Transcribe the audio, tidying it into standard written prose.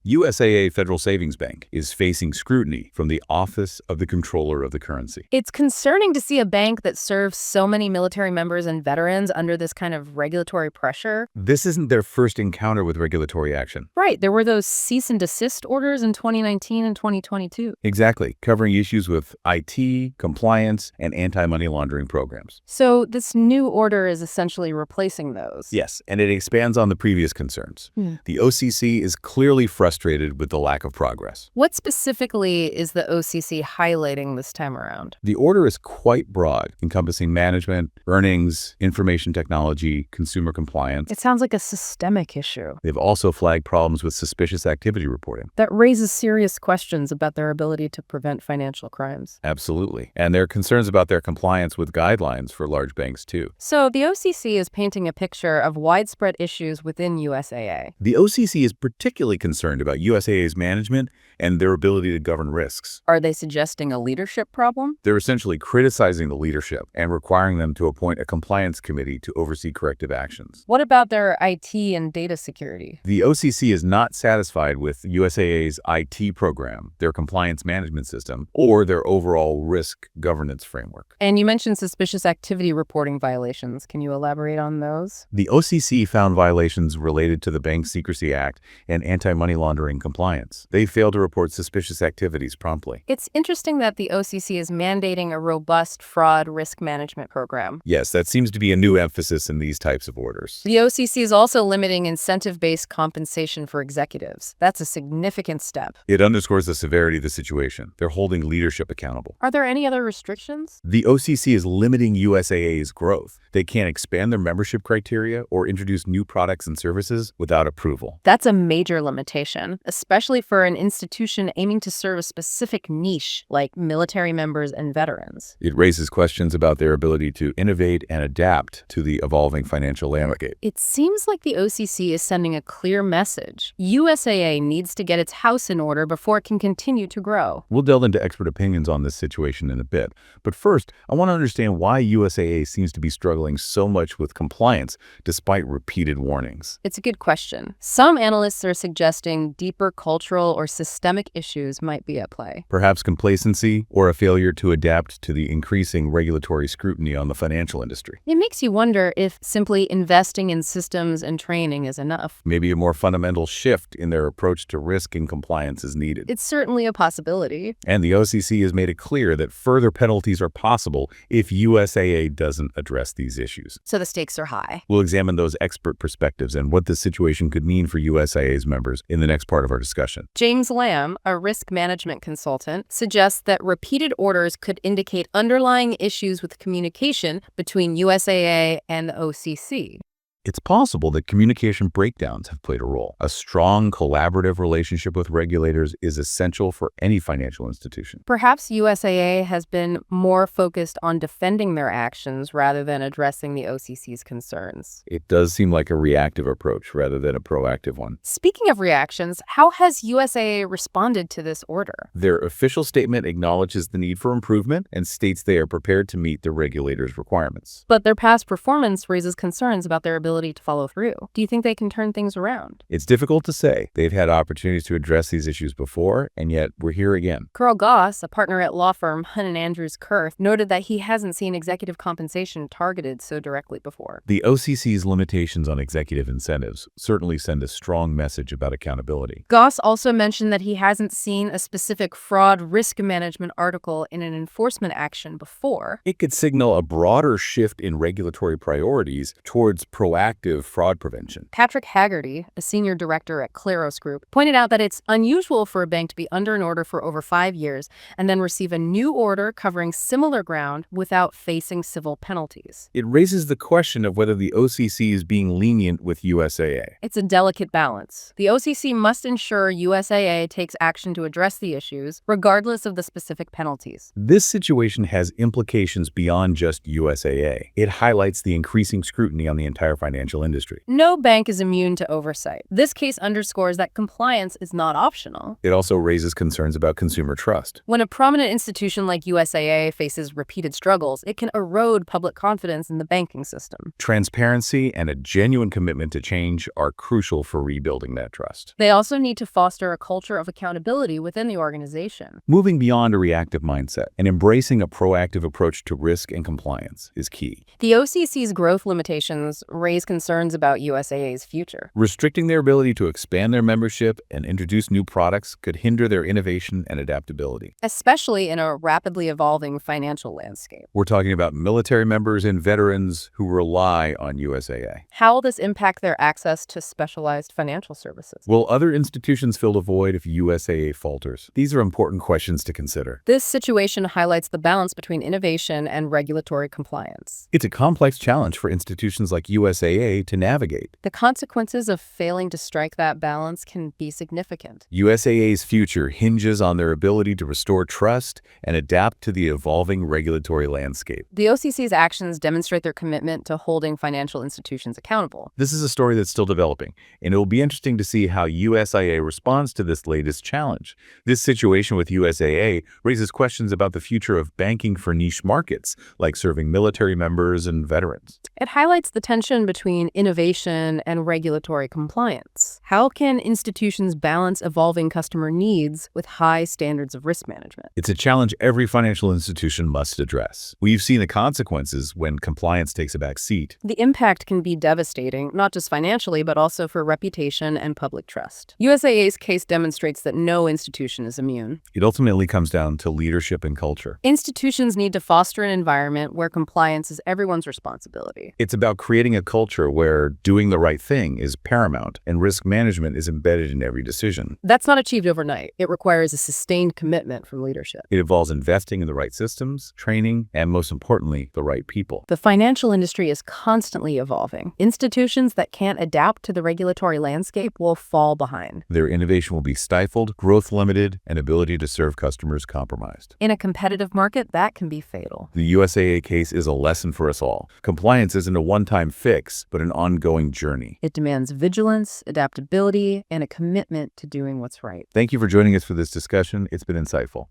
USAA Federal Savings Bank is facing scrutiny from the Office of the Comptroller of the Currency. It's concerning to see a bank that serves so many military members and veterans under this kind of regulatory pressure. This isn't their first encounter with regulatory action. Right, there were those cease-and-desist orders in 2019 and 2022. Exactly, covering issues with IT, compliance, and anti-money laundering programs. So this new order is essentially replacing those. Yes, and it expands on the previous concerns. The OCC is clearly frustrated with the lack of progress. What specifically is the OCC highlighting this time around? The order is quite broad, encompassing management, earnings, information technology, consumer compliance. It sounds like a systemic issue. They've also flagged problems with suspicious activity reporting. That raises serious questions about their ability to prevent financial crimes. Absolutely. And there are concerns about their compliance with guidelines for large banks, too. So the OCC is painting a picture of widespread issues within USAA. The OCC is particularly concerned about USAA's management and their ability to govern risks. Are they suggesting a leadership problem? They're essentially criticizing the leadership and requiring them to appoint a compliance committee to oversee corrective actions. What about their IT and data security? The OCC is not satisfied with USAA's IT program, their compliance management system, or their overall risk governance framework. And you mentioned suspicious activity reporting violations. Can you elaborate on those? The OCC found violations related to the Bank Secrecy Act and anti-money laundering compliance. They failed to report suspicious activities promptly. It's interesting that the OCC is mandating a robust fraud risk management program. Yes, that seems to be a new emphasis in these types of orders. The OCC is also limiting incentive-based compensation for executives. That's a significant step. It underscores the severity of the situation. They're holding leadership accountable. Are there any other restrictions? The OCC is limiting USAA's growth. They can't expand their membership criteria or introduce new products and services without approval. That's a major limitation, especially for an institution aiming to serve a specific niche like military members and veterans. It raises questions about their ability to innovate and adapt to the evolving financial landscape. It seems like the OCC is sending a clear message. USAA needs to get its house in order before it can continue to grow. We'll delve into expert opinions on this situation in a bit. But first, I want to understand why USAA seems to be struggling so much with compliance despite repeated warnings. It's a good question. Some analysts are suggesting deeper cultural or systemic issues might be at play. Perhaps complacency or a failure to adapt to the increasing regulatory scrutiny on the financial industry. It makes you wonder if simply investing in systems and training is enough. Maybe a more fundamental shift in their approach to risk and compliance is needed. It's certainly a possibility. And the OCC has made it clear that further penalties are possible if USAA doesn't address these issues. So the stakes are high. We'll examine those expert perspectives and what this situation could mean for USAA's members in the next part of our discussion. James Lamb, a risk management consultant, suggests that repeated orders could indicate underlying issues with communication between USAA and the OCC. It's possible that communication breakdowns have played a role. A strong collaborative relationship with regulators is essential for any financial institution. Perhaps USAA has been more focused on defending their actions rather than addressing the OCC's concerns. It does seem like a reactive approach rather than a proactive one. Speaking of reactions, how has USAA responded to this order? Their official statement acknowledges the need for improvement and states they are prepared to meet the regulators' requirements. But their past performance raises concerns about their ability to follow through. Do you think they can turn things around? It's difficult to say. They've had opportunities to address these issues before, and yet we're here again. Carl Goss, a partner at law firm Hunt & Andrews Kurth, noted that he hasn't seen executive compensation targeted so directly before. The OCC's limitations on executive incentives certainly send a strong message about accountability. Goss also mentioned that he hasn't seen a specific fraud risk management article in an enforcement action before. It could signal a broader shift in regulatory priorities towards proactive fraud prevention. Patrick Haggerty, a senior director at Claros Group, pointed out that it's unusual for a bank to be under an order for over 5 years and then receive a new order covering similar ground without facing civil penalties. It raises the question of whether the OCC is being lenient with USAA. It's a delicate balance. The OCC must ensure USAA takes action to address the issues, regardless of the specific penalties. This situation has implications beyond just USAA. It highlights the increasing scrutiny on the entire financial financial industry. No bank is immune to oversight. This case underscores that compliance is not optional. It also raises concerns about consumer trust. When a prominent institution like USAA faces repeated struggles, it can erode public confidence in the banking system. Transparency and a genuine commitment to change are crucial for rebuilding that trust. They also need to foster a culture of accountability within the organization. Moving beyond a reactive mindset and embracing a proactive approach to risk and compliance is key. The OCC's growth limitations raise concerns about USAA's future. Restricting their ability to expand their membership and introduce new products could hinder their innovation and adaptability. Especially in a rapidly evolving financial landscape. We're talking about military members and veterans who rely on USAA. How will this impact their access to specialized financial services? Will other institutions fill the void if USAA falters? These are important questions to consider. This situation highlights the balance between innovation and regulatory compliance. It's a complex challenge for institutions like USAA to navigate. The consequences of failing to strike that balance can be significant. USAA's future hinges on their ability to restore trust and adapt to the evolving regulatory landscape. The OCC's actions demonstrate their commitment to holding financial institutions accountable. This is a story that's still developing, and it will be interesting to see how USAA responds to this latest challenge. This situation with USAA raises questions about the future of banking for niche markets, like serving military members and veterans. It highlights the tension between innovation and regulatory compliance. How can institutions balance evolving customer needs with high standards of risk management? It's a challenge every financial institution must address. We've seen the consequences when compliance takes a back seat. The impact can be devastating, not just financially, but also for reputation and public trust. USAA's case demonstrates that no institution is immune. It ultimately comes down to leadership and culture. Institutions need to foster an environment where compliance is everyone's responsibility. It's about creating a culture where doing the right thing is paramount and risk management is embedded in every decision. That's not achieved overnight. It requires a sustained commitment from leadership. It involves investing in the right systems, training, and most importantly, the right people. The financial industry is constantly evolving. Institutions that can't adapt to the regulatory landscape will fall behind. Their innovation will be stifled, growth limited, and ability to serve customers compromised. In a competitive market, that can be fatal. The USAA case is a lesson for us all. Compliance isn't a one-time fix, but an ongoing journey. It demands vigilance, adaptability, and a commitment to doing what's right. Thank you for joining us for this discussion. It's been insightful.